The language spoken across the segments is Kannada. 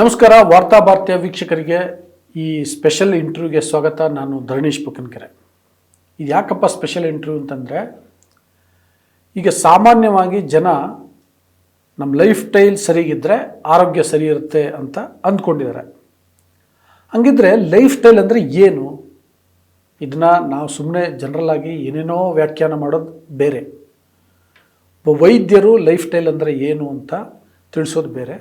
ನಮಸ್ಕಾರ ವಾರ್ತಾ ಭಾರತೀಯ ವೀಕ್ಷಕರಿಗೆ ಈ ಸ್ಪೆಷಲ್ ಇಂಟರ್ವ್ಯೂಗೆ ಸ್ವಾಗತ. ನಾನು ಧರಣೀಶ್ ಬುಕ್ಕನಕೆರೆ. ಇದು ಯಾಕಪ್ಪ ಸ್ಪೆಷಲ್ ಇಂಟರ್ವ್ಯೂ ಅಂತಂದರೆ, ಈಗ ಸಾಮಾನ್ಯವಾಗಿ ಜನ ನಮ್ಮ ಲೈಫ್ ಸ್ಟೈಲ್ ಸರಿಗಿದ್ದರೆ ಆರೋಗ್ಯ ಸರಿ ಇರುತ್ತೆ ಅಂತ ಅಂದ್ಕೊಂಡಿದ್ದಾರೆ. ಹಂಗಿದ್ರೆ ಲೈಫ್ ಸ್ಟೈಲ್ ಅಂದರೆ ಏನು? ಇದನ್ನು ನಾವು ಸುಮ್ಮನೆ ಜನರಲ್ ಆಗಿ ಏನೇನೋ ವ್ಯಾಖ್ಯಾನ ಮಾಡೋದು ಬೇರೆ. ಒಬ್ಬ ವೈದ್ಯರು ಲೈಫ್ ಸ್ಟೈಲ್ ಅಂದರೆ ಏನು ಅಂತ ತಿಳಿಸೋದು ಬೇರೆ.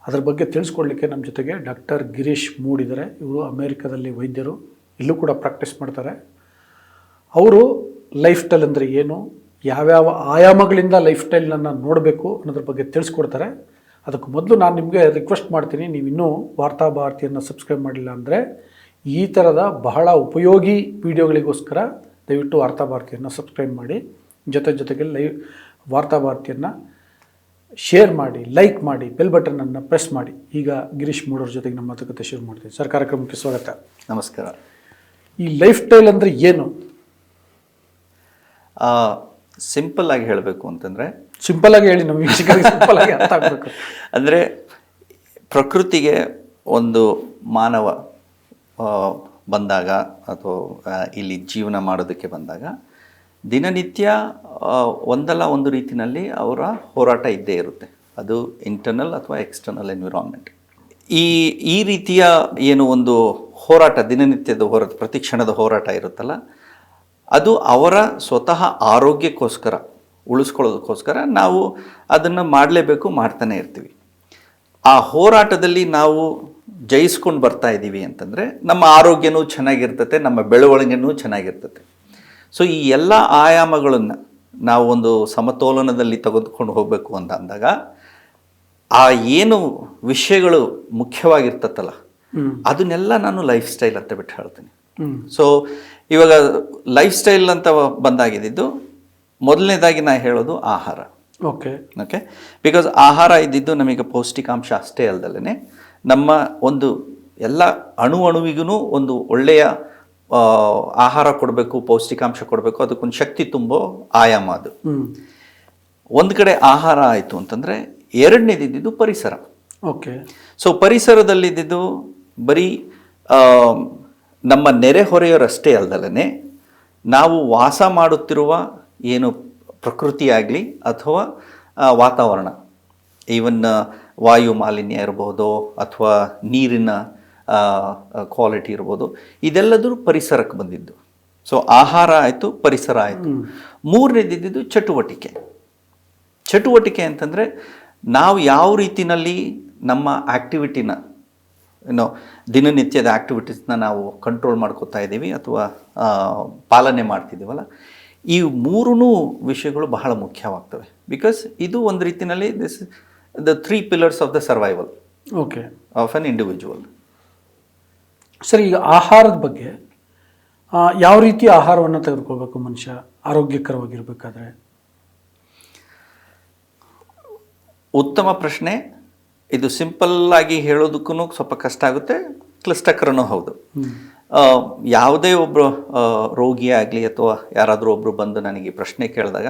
ಅದ್ರ ಬಗ್ಗೆ ತಿಳಿಸ್ಕೊಡ್ಲಿಕ್ಕೆ ನಮ್ಮ ಜೊತೆಗೆ ಡಾಕ್ಟರ್ ಗಿರೀಶ್ ಮೂಡಿದ್ದಾರೆ. ಇವರು ಅಮೇರಿಕಾದಲ್ಲಿ ವೈದ್ಯರು, ಇಲ್ಲೂ ಕೂಡ ಪ್ರಾಕ್ಟೀಸ್ ಮಾಡ್ತಾರೆ. ಅವರು ಲೈಫ್ ಸ್ಟೈಲ್ ಅಂದರೆ ಏನು, ಯಾವ್ಯಾವ ಆಯಾಮಗಳಿಂದ ಲೈಫ್ ಸ್ಟೈಲನ್ನು ನೋಡಬೇಕು ಅನ್ನೋದ್ರ ಬಗ್ಗೆ ತಿಳಿಸ್ಕೊಡ್ತಾರೆ. ಅದಕ್ಕೆ ಮೊದಲು ನಾನು ನಿಮಗೆ ರಿಕ್ವೆಸ್ಟ್ ಮಾಡ್ತೀನಿ, ನೀವು ಇನ್ನೂ ವಾರ್ತಾ ಭಾರತಿಯನ್ನು ಸಬ್ಸ್ಕ್ರೈಬ್ ಮಾಡಿಲ್ಲ ಅಂದರೆ ಈ ಥರದ ಬಹಳ ಉಪಯೋಗಿ ವಿಡಿಯೋಗಳಿಗೋಸ್ಕರ ದಯವಿಟ್ಟು ವಾರ್ತಾ ಭಾರತಿಯನ್ನು ಸಬ್ಸ್ಕ್ರೈಬ್ ಮಾಡಿ. ಜೊತೆಗೆ ವಾರ್ತಾ ಭಾರತಿಯನ್ನು ಶೇರ್ ಮಾಡಿ, ಲೈಕ್ ಮಾಡಿ, ಬೆಲ್ ಬಟನನ್ನು ಪ್ರೆಸ್ ಮಾಡಿ. ಈಗ ಗಿರೀಶ್ ಮೂಡೋರ ಜೊತೆಗೆ ನಮ್ಮ ಮಾತುಕತೆ ಶುರು ಮಾಡ್ತೀವಿ. ಸರ್, ಕಾರ್ಯಕ್ರಮಕ್ಕೆ ಸ್ವಾಗತ. ನಮಸ್ಕಾರ. ಈ ಲೈಫ್ ಸ್ಟೈಲ್ ಅಂದರೆ ಏನು? ಸಿಂಪಲ್ ಆಗಿ ಹೇಳಬೇಕು ಅಂತಂದರೆ, ಸಿಂಪಲ್ ಆಗಿ ಹೇಳಿ, ನಮ್ಮ ವೀಕ್ಷಕರಿಗೆ ಸಿಂಪಲ್ ಆಗಿ ಅರ್ಥ ಆಗಬೇಕು. ಅಂದರೆ ಪ್ರಕೃತಿಗೆ ಒಂದು ಮಾನವ ಬಂದಾಗ ಅಥವಾ ಇಲ್ಲಿ ಜೀವನ ಮಾಡೋದಕ್ಕೆ ಬಂದಾಗ ದಿನನಿತ್ಯ ಒಂದಲ್ಲ ಒಂದು ರೀತಿಯಲ್ಲಿ ಅವರ ಹೋರಾಟ ಇದ್ದೇ ಇರುತ್ತೆ. ಅದು ಇಂಟರ್ನಲ್ ಅಥವಾ ಎಕ್ಸ್ಟರ್ನಲ್ ಎನ್ವಿರಾನ್ಮೆಂಟ್. ಈ ರೀತಿಯ ಏನು ಒಂದು ಹೋರಾಟ, ದಿನನಿತ್ಯದ ಹೋರಾಟ, ಪ್ರತಿ ಕ್ಷಣದ ಹೋರಾಟ ಇರುತ್ತಲ್ಲ, ಅದು ಅವರ ಸ್ವತಃ ಆರೋಗ್ಯಕ್ಕೋಸ್ಕರ, ಉಳಿಸ್ಕೊಳ್ಳೋದಕ್ಕೋಸ್ಕರ ನಾವು ಅದನ್ನು ಮಾಡಲೇಬೇಕು, ಮಾಡ್ತಾನೆ ಇರ್ತೀವಿ. ಆ ಹೋರಾಟದಲ್ಲಿ ನಾವು ಜಯಿಸ್ಕೊಂಡು ಬರ್ತಾ ಇದ್ದೀವಿ ಅಂತಂದರೆ ನಮ್ಮ ಆರೋಗ್ಯನೂ ಚೆನ್ನಾಗಿರ್ತತೆ, ನಮ್ಮ ಬೆಳವಣಿಗೆನೂ ಚೆನ್ನಾಗಿರ್ತತೆ. ಸೊ ಈ ಎಲ್ಲ ಆಯಾಮಗಳನ್ನು ನಾವು ಒಂದು ಸಮತೋಲನದಲ್ಲಿ ತೆಗೆದುಕೊಂಡು ಹೋಗಬೇಕು ಅಂತ ಅಂದಾಗ ಆ ಏನು ವಿಷಯಗಳು ಮುಖ್ಯವಾಗಿರ್ತತ್ತಲ್ಲ, ಅದನ್ನೆಲ್ಲ ನಾನು ಲೈಫ್ ಸ್ಟೈಲ್ ಅಂತ ಬಿಟ್ಟು ಹೇಳ್ತೀನಿ. ಸೊ ಇವಾಗ ಲೈಫ್ ಸ್ಟೈಲ್ ಅಂತ ಬಂದಾಗಿದ್ದು, ಮೊದಲನೇದಾಗಿ ನಾನು ಹೇಳೋದು ಆಹಾರ. ಓಕೆ. ಬಿಕಾಸ್ ಆಹಾರ ಇದ್ದಿದ್ದು ನಮಗೆ ಪೌಷ್ಟಿಕಾಂಶ ಅಷ್ಟೇ ಅಲ್ಲದಲ್ಲೇ ನಮ್ಮ ಒಂದು ಎಲ್ಲ ಅಣುವಿಗೂ ಒಂದು ಒಳ್ಳೆಯ ಆಹಾರ ಕೊಡಬೇಕು, ಪೌಷ್ಟಿಕಾಂಶ ಕೊಡಬೇಕು, ಅದಕ್ಕೊಂದು ಶಕ್ತಿ ತುಂಬೋ ಆಯಾಮ ಅದು. ಒಂದು ಕಡೆ ಆಹಾರ ಆಯಿತು ಅಂತಂದರೆ, ಎರಡನೇದಿದ್ದು ಪರಿಸರ. ಓಕೆ. ಸೊ ಪರಿಸರದಲ್ಲಿದ್ದು ಬರೀ ನಮ್ಮ ನೆರೆಹೊರೆಯವರಷ್ಟೇ ಅಲ್ದಲೇ ನಾವು ವಾಸ ಮಾಡುತ್ತಿರುವ ಏನು ಪ್ರಕೃತಿ ಆಗಲಿ ಅಥವಾ ವಾತಾವರಣ, ಈವನ್ ವಾಯು ಮಾಲಿನ್ಯ ಇರ್ಬೋದು ಅಥವಾ ನೀರಿನ ಕ್ವಾಲಿಟಿ ಇರ್ಬೋದು, ಇದೆಲ್ಲದೂ ಪರಿಸರಕ್ಕೆ ಬಂದಿದ್ದು. ಸೊ ಆಹಾರ ಆಯಿತು, ಪರಿಸರ ಆಯಿತು. ಮೂರನೇದಿದ್ದು ಚಟುವಟಿಕೆ ಅಂತಂದರೆ ನಾವು ಯಾವ ರೀತಿಯಲ್ಲಿ ನಮ್ಮ ಆ್ಯಕ್ಟಿವಿಟಿನ, ದಿನನಿತ್ಯದ ಆ್ಯಕ್ಟಿವಿಟೀಸ್ನ ನಾವು ಕಂಟ್ರೋಲ್ ಮಾಡ್ಕೋತಾ ಇದ್ದೀವಿ ಅಥವಾ ಪಾಲನೆ ಮಾಡ್ತಿದ್ದೀವಲ್ಲ, ಈ ಮೂರೂ ವಿಷಯಗಳು ಬಹಳ ಮುಖ್ಯವಾಗ್ತವೆ. ಬಿಕಾಸ್ ಇದು ಒಂದು ರೀತಿಯಲ್ಲಿ the 3 pillars of the survival of an individual. Sir, ಈಗ ಆಹಾರದ ಬಗ್ಗೆ ಯಾವ ರೀತಿ ಆಹಾರವನ್ನು ತೆಗೆದುಕೊಳ್ಬೇಕು ಮನುಷ್ಯ ಆರೋಗ್ಯಕರವಾಗಿರ್ಬೇಕಾದ್ರೆ? ಉತ್ತಮ ಪ್ರಶ್ನೆ. ಇದು ಸಿಂಪಲ್ ಆಗಿ ಹೇಳೋದಕ್ಕೂ ಸ್ವಲ್ಪ ಕಷ್ಟ ಆಗುತ್ತೆ, ಕ್ಲಿಷ್ಟಕರನೂ ಹೌದು. ಯಾವುದೇ ಒಬ್ಬರು ರೋಗಿಯೇ ಆಗಲಿ ಅಥವಾ ಯಾರಾದರೂ ಒಬ್ಬರು ಬಂದು ನನಗೆ ಪ್ರಶ್ನೆ ಕೇಳಿದಾಗ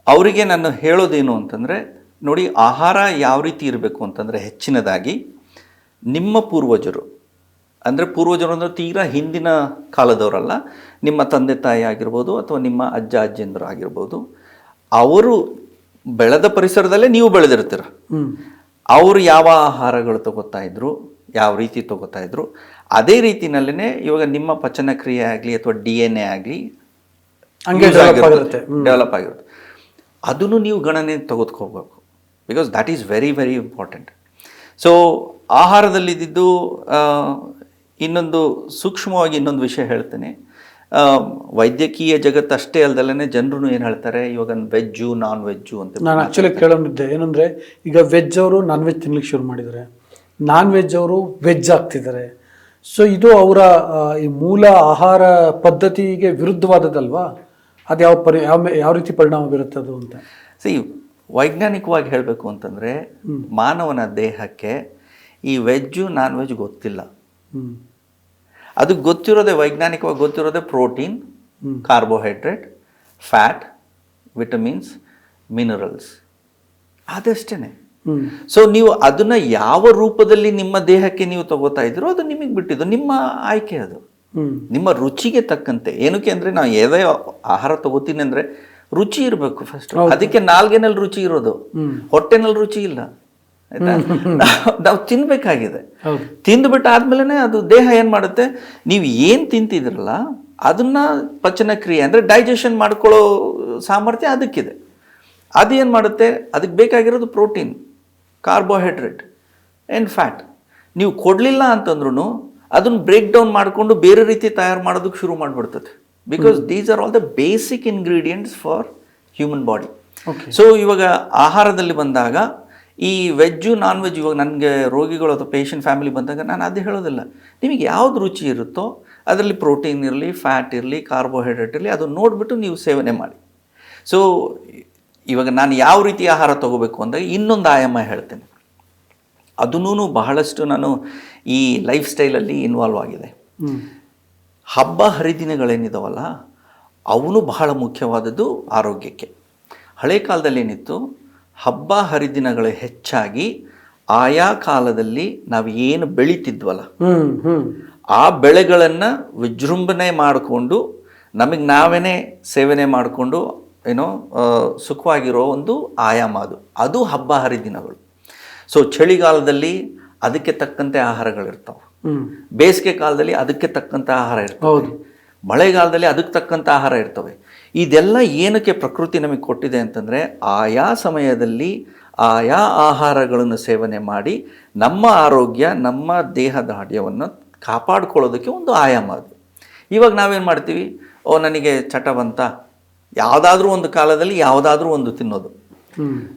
ಅವರಿಗೆ ನಾನು ಹೇಳೋದೇನು ಅಂತಂದರೆ, ನೋಡಿ, ಆಹಾರ ಯಾವ ರೀತಿ ಇರಬೇಕು ಅಂತಂದರೆ, ಹೆಚ್ಚಿನದಾಗಿ ನಿಮ್ಮ ಪೂರ್ವಜರು ಅಂದರೆ ತೀರಾ ಹಿಂದಿನ ಕಾಲದವರಲ್ಲ, ನಿಮ್ಮ ತಂದೆ ತಾಯಿ ಆಗಿರ್ಬೋದು ಅಥವಾ ನಿಮ್ಮ ಅಜ್ಜ ಅಜ್ಜಿಯಂದರು ಆಗಿರ್ಬೋದು, ಅವರು ಬೆಳೆದ ಪರಿಸರದಲ್ಲೇ ನೀವು ಬೆಳೆದಿರ್ತೀರ. ಅವರು ಯಾವ ಆಹಾರಗಳು ತಗೋತಾ ಇದ್ರು, ಯಾವ ರೀತಿ ತಗೋತಾ ಇದ್ರು, ಅದೇ ರೀತಿನಲ್ಲೇ ಇವಾಗ ನಿಮ್ಮ ಪಚನ ಕ್ರಿಯೆ ಆಗಲಿ ಅಥವಾ DNA ಆಗಲಿ ಡೆವಲಪ್ ಆಗಿರುತ್ತೆ. ಅದನ್ನು ನೀವು ಗಣನೆ ತೆಗೆದುಕೋಬೇಕು. Because that is very very important. So ಆಹಾರದಲ್ಲಿದ್ದು ಇನ್ನೊಂದು ಸೂಕ್ಷ್ಮವಾಗಿ ಇನ್ನೊಂದು ವಿಷಯ ಹೇಳ್ತೇನೆ. ವೈದ್ಯಕೀಯ ಜಗತ್ತು ಅಷ್ಟೇ ಅಲ್ದಲ್ಲೇ ಜನರು ಏನು ಹೇಳ್ತಾರೆ, ಇವಾಗ ವೆಜ್ಜು ನಾನ್ ವೆಜ್ಜು ಅಂತ. ನಾನು ಆ್ಯಕ್ಚುಲಿ ಕೇಳೋನಿದ್ದೆ ಏನಂದರೆ, ಈಗ ವೆಜ್ ಅವರು ನಾನ್ ವೆಜ್ ತಿನ್ಲಿಕ್ಕೆ ಶುರು ಮಾಡಿದ್ದಾರೆ, ನಾನ್ ವೆಜ್ ಅವರು ವೆಜ್ ಆಗ್ತಿದ್ದಾರೆ. ಸೊ ಇದು ಅವರ ಈ ಮೂಲ ಆಹಾರ ಪದ್ಧತಿಗೆ ವಿರುದ್ಧವಾದದ್ದಲ್ವಾ? ಅದು ಯಾವ ರೀತಿ ಪರಿಣಾಮ ಬೀರುತ್ತದು ಅಂತ. ವೈಜ್ಞಾನಿಕವಾಗಿ ಹೇಳಬೇಕು ಅಂತಂದರೆ, ಮಾನವನ ದೇಹಕ್ಕೆ ಈ ವೆಜ್ಜು ನಾನ್ ವೆಜ್ ಗೊತ್ತಿಲ್ಲ. ಅದು ಗೊತ್ತಿರೋದೇ, ವೈಜ್ಞಾನಿಕವಾಗಿ ಗೊತ್ತಿರೋದೇ protein, carbohydrate, fat, vitamins, minerals, ಅದಷ್ಟೇ. ಸೊ ನೀವು ಅದನ್ನ ಯಾವ ರೂಪದಲ್ಲಿ ನಿಮ್ಮ ದೇಹಕ್ಕೆ ನೀವು ತಗೋತಾ ಇದ್ದೀರೋ ಅದು ನಿಮಗೆ ಬಿಟ್ಟಿದ್ದು, ನಿಮ್ಮ ಆಯ್ಕೆ ಅದು, ನಿಮ್ಮ ರುಚಿಗೆ ತಕ್ಕಂತೆ. ಏನಕ್ಕೆ ಅಂದ್ರೆ ನಾವು ಯಾವುದೇ ಆಹಾರ ತಗೋತೀನಿ ಅಂದ್ರೆ ರುಚಿ ಇರಬೇಕು ಫಸ್ಟ್. ಅದಕ್ಕೆ ನಾಲ್ಗೆನಲ್ಲಿ ರುಚಿ ಇರೋದು, ಹೊಟ್ಟೆನಲ್ಲಿ ರುಚಿ ಇಲ್ಲ. ಆಯ್ತಾ? ನಾವು ತಿನ್ಬೇಕಾಗಿದೆ. ತಿಂದ್ಬಿಟ್ಟು ಆದ್ಮೇಲೆ ಅದು ದೇಹ ಏನ್ ಮಾಡುತ್ತೆ, ನೀವು ಏನ್ ತಿಂತಿದ್ರಲ್ಲ ಅದನ್ನ ಪಚನ ಕ್ರಿಯೆ ಅಂದ್ರೆ ಡೈಜೆಷನ್ ಮಾಡ್ಕೊಳ್ಳೋ ಸಾಮರ್ಥ್ಯ ಅದಕ್ಕಿದೆ. ಅದು ಏನು ಮಾಡುತ್ತೆ, ಅದಕ್ಕೆ ಬೇಕಾಗಿರೋದು ಪ್ರೋಟೀನ್, ಕಾರ್ಬೋಹೈಡ್ರೇಟ್ ಆ್ಯಂಡ್ ಫ್ಯಾಟ್. ನೀವು ಕೊಡಲಿಲ್ಲ ಅಂತಂದ್ರೂ ಅದನ್ನು ಬ್ರೇಕ್ ಡೌನ್ ಮಾಡಿಕೊಂಡು ಬೇರೆ ರೀತಿ ತಯಾರು ಮಾಡೋದಕ್ಕೆ ಶುರು ಮಾಡಿಬಿಡ್ತದೆ. Because these are all the basic ingredients for human body. So ಇವಾಗ ಆಹಾರದಲ್ಲಿ ಬಂದಾಗ ಈ ವೆಜ್ಜು ನಾನ್ ವೆಜ್, ಇವಾಗ ನನಗೆ ರೋಗಿಗಳು ಅಥವಾ ಪೇಷಂಟ್ ಫ್ಯಾಮಿಲಿ ಬಂದಾಗ ನಾನು ಅದೇ ಹೇಳೋದಿಲ್ಲ, ನಿಮಗೆ ಯಾವ್ದು ರುಚಿ ಇರುತ್ತೋ ಅದರಲ್ಲಿ ಪ್ರೋಟೀನ್ ಇರಲಿ, ಫ್ಯಾಟ್ ಇರಲಿ, ಕಾರ್ಬೋಹೈಡ್ರೇಟ್ ಇರಲಿ, ಅದನ್ನು ನೋಡಿಬಿಟ್ಟು ನೀವು ಸೇವನೆ ಮಾಡಿ. ಸೊ ಇವಾಗ ನಾನು ಯಾವ ರೀತಿ ಆಹಾರ ತಗೋಬೇಕು ಅಂದಾಗ ಇನ್ನೊಂದು ಆಯಾಮ ಹೇಳ್ತೇನೆ. ಅದನ್ನೂ ಬಹಳಷ್ಟು ನಾನು ಈ ಲೈಫ್ ಸ್ಟೈಲಲ್ಲಿ ಇನ್ವಾಲ್ವ್ ಆಗಿದೆ. ಹಬ್ಬ ಹರಿದಿನಗಳೇನಿದಾವಲ್ಲ ಅವನು ಬಹಳ ಮುಖ್ಯವಾದದ್ದು ಆರೋಗ್ಯಕ್ಕೆ. ಹಳೆ ಕಾಲದಲ್ಲಿ ಏನಿತ್ತು, ಹಬ್ಬ ಹರಿದಿನಗಳು ಹೆಚ್ಚಾಗಿ ಆಯಾ ಕಾಲದಲ್ಲಿ ನಾವು ಏನು ಬೆಳೀತಿದ್ವಲ್ಲ ಆ ಬೆಳೆಗಳನ್ನು ವಿಜೃಂಭಣೆ ಮಾಡಿಕೊಂಡು ನಮಗೆ ನಾವೇನೇ ಸೇವನೆ ಮಾಡಿಕೊಂಡು ಏನೋ ಸುಖವಾಗಿರೋ ಒಂದು ಆಯಾಮ ಅದು ಹಬ್ಬ ಹರಿದಿನಗಳು. ಸೊ ಚಳಿಗಾಲದಲ್ಲಿ ಅದಕ್ಕೆ ತಕ್ಕಂತೆ ಆಹಾರಗಳಿರ್ತಾವೆ, ಬೇಸಿಗೆ ಕಾಲದಲ್ಲಿ ಅದಕ್ಕೆ ತಕ್ಕಂಥ ಆಹಾರ ಇರ್ತವೆ, ಮಳೆಗಾಲದಲ್ಲಿ ಅದಕ್ಕೆ ತಕ್ಕಂಥ ಆಹಾರ ಇರ್ತವೆ. ಇದೆಲ್ಲ ಏನಕ್ಕೆ ಪ್ರಕೃತಿ ನಮಗೆ ಕೊಟ್ಟಿದೆ ಅಂತಂದರೆ ಆಯಾ ಸಮಯದಲ್ಲಿ ಆಯಾ ಆಹಾರಗಳನ್ನು ಸೇವನೆ ಮಾಡಿ ನಮ್ಮ ಆರೋಗ್ಯ, ನಮ್ಮ ದೇಹದ ಆರೋಗ್ಯವನ್ನು ಕಾಪಾಡ್ಕೊಳ್ಳೋದಕ್ಕೆ ಒಂದು ಆಯಾಮ ಅದು. ಇವಾಗ ನಾವೇನು ಮಾಡ್ತೀವಿ, ನನಗೆ ಚಟ ಬಂತ, ಯಾವುದಾದ್ರೂ ಒಂದು ಕಾಲದಲ್ಲಿ ಯಾವುದಾದ್ರೂ ಒಂದು ತಿನ್ನೋದು.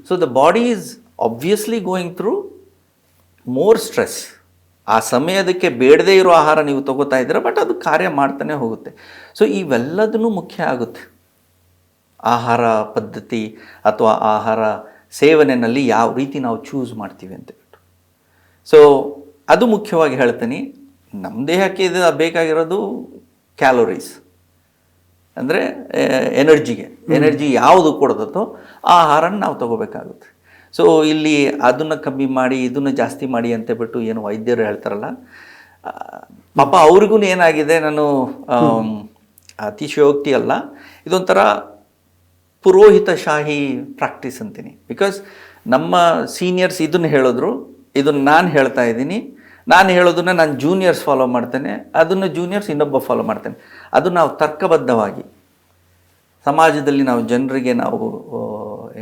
So the body is obviously going through more stress. ಆ ಸಮಯದಕ್ಕೆ ಬೇಡದೇ ಇರೋ ಆಹಾರ ನೀವು ತಗೋತಾ ಇದ್ದೀರ, ಬಟ್ ಅದು ಕಾರ್ಯ ಮಾಡ್ತಾನೆ ಹೋಗುತ್ತೆ. ಸೊ ಇವೆಲ್ಲದೂ ಮುಖ್ಯ ಆಗುತ್ತೆ ಆಹಾರ ಪದ್ಧತಿ ಅಥವಾ ಆಹಾರ ಸೇವನೆಯಲ್ಲಿ ಯಾವ ರೀತಿ ನಾವು ಚೂಸ್ ಮಾಡ್ತೀವಿ ಅಂತೇಳ್ಬಿಟ್ಟು. ಸೊ ಅದು ಮುಖ್ಯವಾಗಿ ಹೇಳ್ತೀನಿ. ನಮ್ಮ ದೇಹಕ್ಕೆ ಇದು ಬೇಕಾಗಿರೋದು ಕ್ಯಾಲೋರೀಸ್, ಅಂದರೆ ಎನರ್ಜಿ ಯಾವುದು ಕೊಡ್ತದೋ ಆ ಆಹಾರನ ನಾವು ತಗೋಬೇಕಾಗುತ್ತೆ. ಸೊ ಇಲ್ಲಿ ಅದನ್ನು ಕಮ್ಮಿ ಮಾಡಿ ಇದನ್ನು ಜಾಸ್ತಿ ಮಾಡಿ ಅಂತೇಳ್ಬಿಟ್ಟು ಏನು ವೈದ್ಯರು ಹೇಳ್ತಾರಲ್ಲ, ಪಾಪ ಅವ್ರಿಗೂ ಏನಾಗಿದೆ, ನಾನು ಅತಿಶಯೋಕ್ತಿ ಅಲ್ಲ, ಇದೊಂಥರ ಪುರೋಹಿತಶಾಹಿ ಪ್ರಾಕ್ಟೀಸ್ ಅಂತೀನಿ. ಬಿಕಾಸ್ ನಮ್ಮ ಸೀನಿಯರ್ಸ್ ಇದನ್ನು ಹೇಳಿದ್ರು, ಇದನ್ನು ನಾನು ಹೇಳ್ತಾ ಇದ್ದೀನಿ, ನಾನು ಹೇಳೋದನ್ನು ನಾನು ಜೂನಿಯರ್ಸ್ ಫಾಲೋ ಮಾಡ್ತೇನೆ, ಅದನ್ನು ಜೂನಿಯರ್ಸ್ ಇನ್ನೊಬ್ಬ ಫಾಲೋ ಮಾಡ್ತೇನೆ. ಅದು ನಾವು ತರ್ಕಬದ್ಧವಾಗಿ ಸಮಾಜದಲ್ಲಿ ನಾವು ಜನರಿಗೆ ನಾವು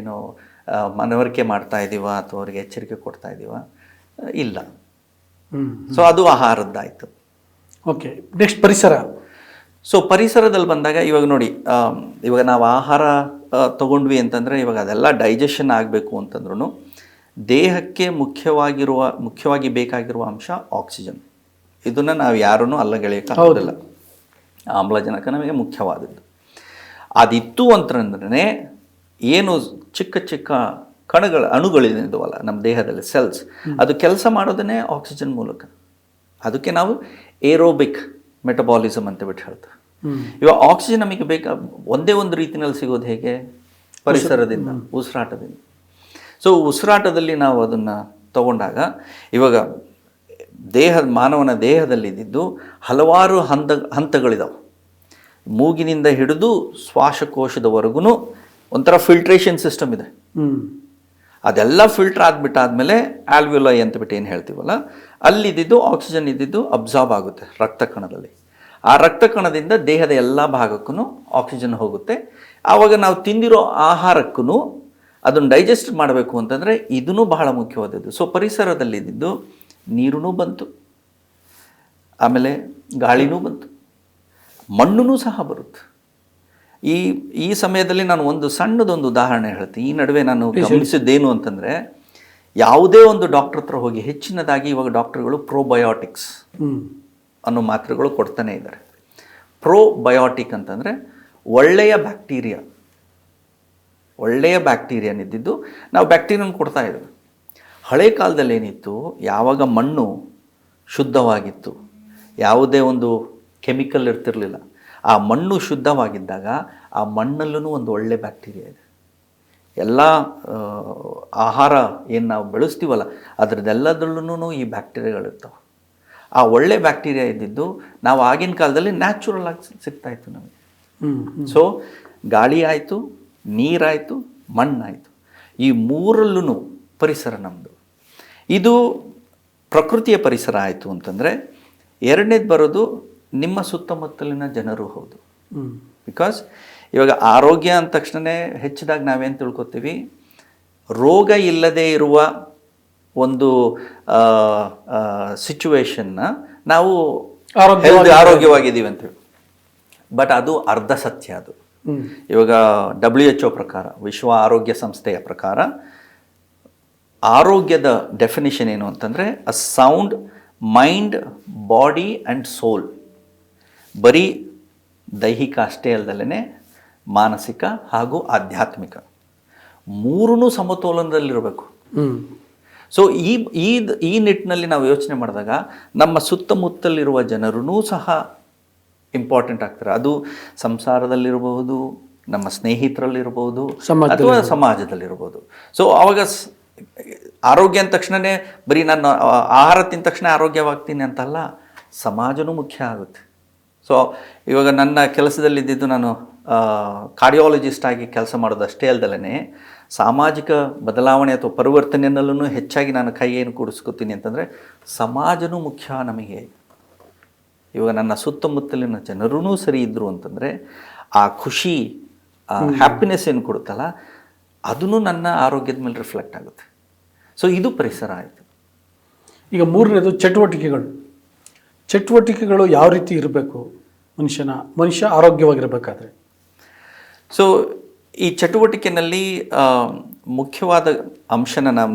ಏನೋ ಮನವರಿಕೆ ಮಾಡ್ತಾ ಇದ್ದೀವ ಅಥವಾ ಅವರಿಗೆ ಎಚ್ಚರಿಕೆ ಕೊಡ್ತಾ ಇದ್ದೀವ, ಇಲ್ಲ. ಸೊ ಅದು ಆಹಾರದ್ದಾಯಿತು. ಓಕೆ, ನೆಕ್ಸ್ಟ್ ಪರಿಸರ. ಸೊ ಪರಿಸರದಲ್ಲಿ ಬಂದಾಗ ಇವಾಗ ನೋಡಿ, ಇವಾಗ ನಾವು ಆಹಾರ ತಗೊಂಡ್ವಿ ಅಂತಂದರೆ ಇವಾಗ ಅದೆಲ್ಲ ಡೈಜೆಷನ್ ಆಗಬೇಕು ಅಂತಂದ್ರೂ ದೇಹಕ್ಕೆ ಮುಖ್ಯವಾಗಿ ಬೇಕಾಗಿರುವ ಅಂಶ ಆಕ್ಸಿಜನ್. ಇದನ್ನು ನಾವು ಯಾರೂ ಅಲ್ಲಗೆಳೆಯೋಕ್ಕಾಗೋದಿಲ್ಲ. ಆಮ್ಲಜನಕ ನಮಗೆ ಮುಖ್ಯವಾದದ್ದು. ಅದಿತ್ತು ಅಂತಂದ್ರೆ ಏನು ಚಿಕ್ಕ ಚಿಕ್ಕ ಅಣುಗಳಿದ್ದಾವಲ್ಲ ನಮ್ಮ ದೇಹದಲ್ಲಿ, ಸೆಲ್ಸ್, ಅದು ಕೆಲಸ ಮಾಡೋದನ್ನೇ ಆಕ್ಸಿಜನ್ ಮೂಲಕ. ಅದಕ್ಕೆ ನಾವು ಏರೋಬಿಕ್ ಮೆಟಬಾಲಿಸಮ್ ಅಂತ ಬಿಟ್ಟು ಹೇಳ್ತಾರೆ. ಇವಾಗ ಆಕ್ಸಿಜನ್ ನಮಗೆ ಒಂದೇ ಒಂದು ರೀತಿಯಲ್ಲಿ ಸಿಗೋದು ಹೇಗೆ? ಪರಿಸರದಿಂದ, ಉಸಿರಾಟದಿಂದ. ಸೊ ಉಸಿರಾಟದಲ್ಲಿ ನಾವು ಅದನ್ನು ತಗೊಂಡಾಗ ಇವಾಗ ಮಾನವನ ದೇಹದಲ್ಲಿದ್ದು ಹಲವಾರು ಹಂತಗಳಿದಾವೆ. ಮೂಗಿನಿಂದ ಹಿಡಿದು ಶ್ವಾಸಕೋಶದವರೆಗೂ ಒಂಥರ ಫಿಲ್ಟ್ರೇಷನ್ ಸಿಸ್ಟಮ್ ಇದೆ. ಅದೆಲ್ಲ ಫಿಲ್ಟರ್ ಆಗಿಬಿಟ್ಟಾದ್ಮೇಲೆ ಆಲ್ವ್ಯುಲೈ ಅಂತ ಬಿಟ್ಟು ಏನು ಹೇಳ್ತೀವಲ್ಲ, ಅಲ್ಲಿದ್ದು ಆಕ್ಸಿಜನ್ ಇದ್ದಿದ್ದು ಅಬ್ಸಾರ್ಬ್ ಆಗುತ್ತೆ ರಕ್ತ ಕಣದಲ್ಲಿ. ಆ ರಕ್ತ ಕಣದಿಂದ ದೇಹದ ಎಲ್ಲ ಭಾಗಕ್ಕೂ ಆಕ್ಸಿಜನ್ ಹೋಗುತ್ತೆ. ಆವಾಗ ನಾವು ತಿಂದಿರೋ ಆಹಾರಕ್ಕೂ ಅದನ್ನು ಡೈಜೆಸ್ಟ್ ಮಾಡಬೇಕು ಅಂತಂದರೆ ಇದೂ ಬಹಳ ಮುಖ್ಯವಾದದ್ದು. ಸೊ ಪರಿಸರದಲ್ಲಿದ್ದು ನೀರೂ ಬಂತು, ಆಮೇಲೆ ಗಾಳಿನೂ ಬಂತು, ಮಣ್ಣೂ ಸಹ ಬರುತ್ತೆ. ಈ ಸಮಯದಲ್ಲಿ ನಾನು ಒಂದು ಸಣ್ಣದೊಂದು ಉದಾಹರಣೆ ಹೇಳ್ತೀನಿ. ಈ ನಡುವೆ ನಾನು ಗಮನಿಸಿದ್ದೇನು ಅಂತಂದರೆ, ಯಾವುದೇ ಒಂದು ಡಾಕ್ಟರ್ ಹತ್ರ ಹೋಗಿ ಹೆಚ್ಚಿನದಾಗಿ ಇವಾಗ ಡಾಕ್ಟರ್ಗಳು ಪ್ರೋಬಯೋಟಿಕ್ಸ್ ಅನ್ನೋ ಮಾತ್ರೆಗಳು ಕೊಡ್ತಾನೆ ಇದ್ದಾರೆ. ಪ್ರೋಬಯೋಟಿಕ್ ಅಂತಂದರೆ ಒಳ್ಳೆಯ ಬ್ಯಾಕ್ಟೀರಿಯಾನಿದ್ದು ನಾವು ಬ್ಯಾಕ್ಟೀರಿಯನ್ ಕೊಡ್ತಾ ಇದ್ದೀವಿ. ಹಳೆ ಕಾಲದಲ್ಲಿ ಏನಿತ್ತು, ಯಾವಾಗ ಮಣ್ಣು ಶುದ್ಧವಾಗಿತ್ತು, ಯಾವುದೇ ಒಂದು ಕೆಮಿಕಲ್ ಇರ್ತಿರಲಿಲ್ಲ, ಆ ಮಣ್ಣು ಶುದ್ಧವಾಗಿದ್ದಾಗ ಆ ಮಣ್ಣಲ್ಲೂ ಒಂದು ಒಳ್ಳೆ ಬ್ಯಾಕ್ಟೀರಿಯಾ ಇದೆ. ಎಲ್ಲ ಆಹಾರ ಏನು ನಾವು ಬೆಳೆಸ್ತೀವಲ್ಲ ಅದರದ್ದೆಲ್ಲದರಲ್ಲೂ ಈ ಬ್ಯಾಕ್ಟೀರಿಯಾಗಳಿರ್ತಾವೆ. ಆ ಒಳ್ಳೆ ಬ್ಯಾಕ್ಟೀರಿಯಾ ಇದ್ದಿದ್ದು ನಾವು ಆಗಿನ ಕಾಲದಲ್ಲಿ ನ್ಯಾಚುರಲ್ ಆಗಿ ಸಿಗ್ತಾಯಿತ್ತು ನಮಗೆ. ಸೊ ಗಾಳಿ ಆಯಿತು, ನೀರಾಯಿತು, ಮಣ್ಣಾಯಿತು, ಈ ಮೂರಲ್ಲೂ ಪರಿಸರ ನಮ್ಮದು. ಇದು ಪ್ರಕೃತಿಯ ಪರಿಸರ ಆಯಿತು ಅಂತಂದರೆ, ಎರಡನೇದು ಬರೋದು ನಿಮ್ಮ ಸುತ್ತಮುತ್ತಲಿನ ಜನರು ಹೌದು. ಬಿಕಾಸ್ ಇವಾಗ ಆರೋಗ್ಯ ಅಂದ ತಕ್ಷಣವೇ ಹೆಚ್ಚಿದಾಗ ನಾವೇನು ತಿಳ್ಕೊತೀವಿ, ರೋಗ ಇಲ್ಲದೇ ಇರುವ ಒಂದು ಸಿಚುವೇಶನ್ನ ನಾವು ಆರೋಗ್ಯವಾಗಿದ್ದೀವಿ ಅಂತೇಳಿ. ಬಟ್ ಅದು ಅರ್ಧ ಸತ್ಯ. ಅದು ಇವಾಗ WHO ಪ್ರಕಾರ, ವಿಶ್ವ ಆರೋಗ್ಯ ಸಂಸ್ಥೆಯ ಪ್ರಕಾರ ಆರೋಗ್ಯದ ಡೆಫಿನಿಷನ್ ಏನು ಅಂತಂದರೆ a sound mind, body and soul. ಬರೀ ದೈಹಿಕ ಅಷ್ಟೇ ಅಲ್ಲದಲ್ಲೇ ಮಾನಸಿಕ ಹಾಗೂ ಆಧ್ಯಾತ್ಮಿಕ ಮೂರೂ ಸಮತೋಲನದಲ್ಲಿರಬೇಕು. ಸೊ ಈ ನಿಟ್ಟಿನಲ್ಲಿ ನಾವು ಯೋಚನೆ ಮಾಡಿದಾಗ ನಮ್ಮ ಸುತ್ತಮುತ್ತಲಿರುವ ಜನರೂ ಸಹ ಇಂಪಾರ್ಟೆಂಟ್ ಆಗ್ತಾರೆ. ಅದು ಸಂಸಾರದಲ್ಲಿರಬಹುದು, ನಮ್ಮ ಸ್ನೇಹಿತರಲ್ಲಿರ್ಬೋದು, ಅಥವಾ ಸಮಾಜದಲ್ಲಿರ್ಬೋದು. ಸೊ ಆವಾಗ ಆರೋಗ್ಯ ಅಂದ ತಕ್ಷಣವೇ ಬರೀ ನಾನು ಆಹಾರ ತಿಂದ ತಕ್ಷಣ ಆರೋಗ್ಯವಾಗ್ತೀನಿ ಅಂತಲ್ಲ, ಸಮಾಜನೂ ಮುಖ್ಯ ಆಗುತ್ತೆ. ಸೊ ಇವಾಗ ನನ್ನ ಕೆಲಸದಲ್ಲಿದ್ದಿದ್ದು ನಾನು ಕಾರ್ಡಿಯಾಲಜಿಸ್ಟ್ ಆಗಿ ಕೆಲಸ ಮಾಡೋದಷ್ಟೇ ಅಲ್ದಲೇ ಸಾಮಾಜಿಕ ಬದಲಾವಣೆ ಅಥವಾ ಪರಿವರ್ತನೆಯಲ್ಲೂ ಹೆಚ್ಚಾಗಿ ನಾನು ಕೈ ಏನು ಕೂಡಿಸ್ಕೊತೀನಿ ಅಂತಂದರೆ ಸಮಾಜನೂ ಮುಖ್ಯ ನಮಗೆ. ಇವಾಗ ನನ್ನ ಸುತ್ತಮುತ್ತಲಿನ ಜನರೂ ಸರಿ ಇದ್ದರು ಅಂತಂದರೆ ಆ ಖುಷಿ, ಆ ಹ್ಯಾಪಿನೆಸ್ ಏನು ಕೊಡುತ್ತಲ್ಲ, ಅದೂ ನನ್ನ ಆರೋಗ್ಯದ ಮೇಲೆ ರಿಫ್ಲೆಕ್ಟ್ ಆಗುತ್ತೆ. ಸೊ ಇದು ಪರಿಸರ ಆಯಿತು. ಈಗ ಮೂರನೇದು ಚಟುವಟಿಕೆಗಳು ಯಾವ ರೀತಿ ಇರಬೇಕು ಮನುಷ್ಯ ಆರೋಗ್ಯವಾಗಿರಬೇಕಾದ್ರೆ? ಸೊ ಈ ಚಟುವಟಿಕೆಯಲ್ಲಿ ಮುಖ್ಯವಾದ ಅಂಶನ ನಾವು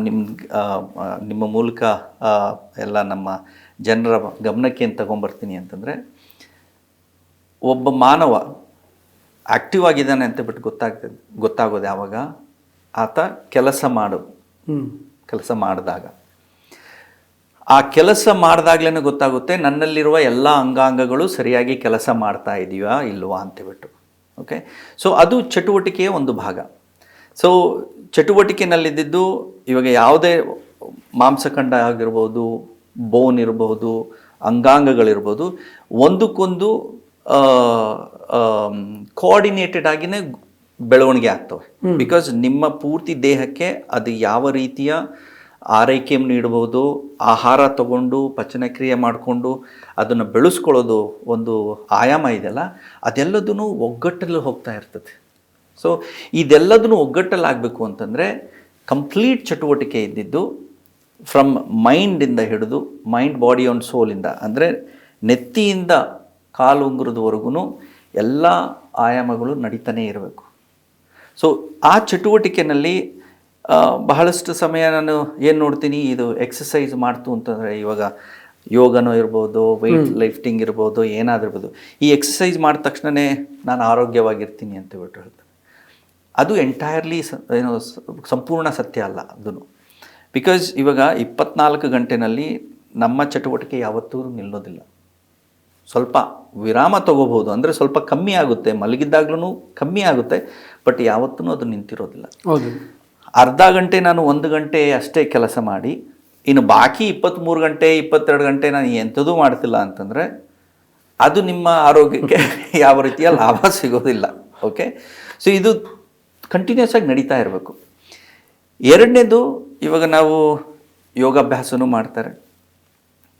ನಿಮ್ಮ ಮೂಲಕ ಎಲ್ಲ ನಮ್ಮ ಜನರ ಗಮನಕ್ಕೆ ಏನು ತಗೊಂಬರ್ತೀನಿ ಅಂತಂದರೆ, ಒಬ್ಬ ಮಾನವ ಆ್ಯಕ್ಟಿವ್ ಆಗಿದ್ದಾನೆ ಅಂತ ಬಿಟ್ಟು ಗೊತ್ತಾಗೋದು ಯಾವಾಗ ಆತ ಕೆಲಸ ಮಾಡಿದಾಗ. ಆ ಕೆಲಸ ಮಾಡಿದಾಗ್ಲೇ ಗೊತ್ತಾಗುತ್ತೆ ನನ್ನಲ್ಲಿರುವ ಎಲ್ಲ ಅಂಗಾಂಗಗಳು ಸರಿಯಾಗಿ ಕೆಲಸ ಮಾಡ್ತಾ ಇದೆಯಾ ಇಲ್ವಾ ಅಂತೇಳ್ಬಿಟ್ಟು. ಓಕೆ, ಸೊ ಅದು ಚಟುವಟಿಕೆಯ ಒಂದು ಭಾಗ. ಸೊ ಚಟುವಟಿಕೆನಲ್ಲಿದ್ದು ಇವಾಗ ಯಾವುದೇ ಮಾಂಸಖಂಡ ಆಗಿರ್ಬೋದು, ಬೋನ್ ಇರ್ಬೋದು, ಅಂಗಾಂಗಗಳಿರ್ಬೋದು, ಒಂದಕ್ಕೊಂದು ಕೋಆರ್ಡಿನೇಟೆಡ್ ಆಗಿನೇ ಬೆಳವಣಿಗೆ ಆಗ್ತವೆ. ಬಿಕಾಸ್ ನಿಮ್ಮ ಪೂರ್ತಿ ದೇಹಕ್ಕೆ ಅದು ಯಾವ ರೀತಿಯ ಆರೈಕೆಯನ್ನು ನೀಡ್ಬೋದು, ಆಹಾರ ತಗೊಂಡು ಪಚನಕ್ರಿಯೆ ಮಾಡಿಕೊಂಡು ಅದನ್ನು ಬೆಳೆಸ್ಕೊಳ್ಳೋದು ಒಂದು ಆಯಾಮ ಇದೆಯಲ್ಲ, ಅದೆಲ್ಲದೂ ಒಗ್ಗಟ್ಟಲ್ಲಿ ಹೋಗ್ತಾ ಇರ್ತದೆ. ಸೊ ಇದೆಲ್ಲದನ್ನು ಒಗ್ಗಟ್ಟಲ್ಲಿ ಆಗಬೇಕು ಅಂತಂದರೆ ಕಂಪ್ಲೀಟ್ ಚಟುವಟಿಕೆ ಇದ್ದಿದ್ದು ಫ್ರಮ್ ಮೈಂಡಿಂದ ಹಿಡಿದು ಮೈಂಡ್, ಬಾಡಿ ಆ್ಯಂಡ್ ಸೋಲಿಂದ, ಅಂದರೆ ನೆತ್ತಿಯಿಂದ ಕಾಲು ಉಂಗುರದವರೆಗೂ ಎಲ್ಲ ಆಯಾಮಗಳು ನಡೀತಾನೇ ಇರಬೇಕು. ಸೊ ಆ ಚಟುವಟಿಕೆಯಲ್ಲಿ ಬಹಳಷ್ಟು ಸಮಯ ನಾನು ಏನು ನೋಡ್ತೀನಿ, ಇದು ಎಕ್ಸಸೈಸ್ ಮಾಡ್ತು ಅಂತಂದರೆ, ಇವಾಗ ಯೋಗನೋ ಇರ್ಬೋದು, ವೆಯ್ಟ್ ಲಿಫ್ಟಿಂಗ್ ಇರ್ಬೋದು, ಏನಾದಿರ್ಬೋದು, ಈ ಎಕ್ಸಸೈಸ್ ಮಾಡಿದ ತಕ್ಷಣವೇ ನಾನು ಆರೋಗ್ಯವಾಗಿರ್ತೀನಿ ಅಂತ ಹೇಳ್ತಾರೆ. ಅದು ಎಂಟೈರ್ಲಿ ಸಂಪೂರ್ಣ ಸತ್ಯ ಅಲ್ಲ ಅದನ್ನು. ಬಿಕಾಸ್ ಇವಾಗ 24 ಗಂಟೆನಲ್ಲಿ ನಮ್ಮ ಚಟುವಟಿಕೆ ಯಾವತ್ತೂ ನಿಲ್ಲೋದಿಲ್ಲ. ಸ್ವಲ್ಪ ವಿರಾಮ ತಗೋಬೋದು, ಅಂದರೆ ಸ್ವಲ್ಪ ಕಮ್ಮಿ ಆಗುತ್ತೆ, ಮಲಗಿದ್ದಾಗ್ಲೂ ಕಮ್ಮಿ ಆಗುತ್ತೆ, ಬಟ್ ಯಾವತ್ತೂ ಅದು ನಿಂತಿರೋದಿಲ್ಲ. ಹೌದು, ಅರ್ಧ ಗಂಟೆ ನಾನು 1 ಗಂಟೆ ಅಷ್ಟೇ ಕೆಲಸ ಮಾಡಿ, ಇನ್ನು ಬಾಕಿ 23 ಗಂಟೆ 22 ಗಂಟೆ ನಾನು ಎಂಥದೂ ಮಾಡ್ತಿಲ್ಲ ಅಂತಂದರೆ ಅದು ನಿಮ್ಮ ಆರೋಗ್ಯಕ್ಕೆ ಯಾವ ರೀತಿಯ ಲಾಭ ಸಿಗೋದಿಲ್ಲ. ಓಕೆ, ಸೊ ಇದು ಕಂಟಿನ್ಯೂಸ್ ಆಗಿ ನಡೀತಾ ಇರಬೇಕು. ಎರಡನೇದು, ಇವಾಗ ನಾವು ಯೋಗಾಭ್ಯಾಸನೂ ಮಾಡ್ತಾರೆ,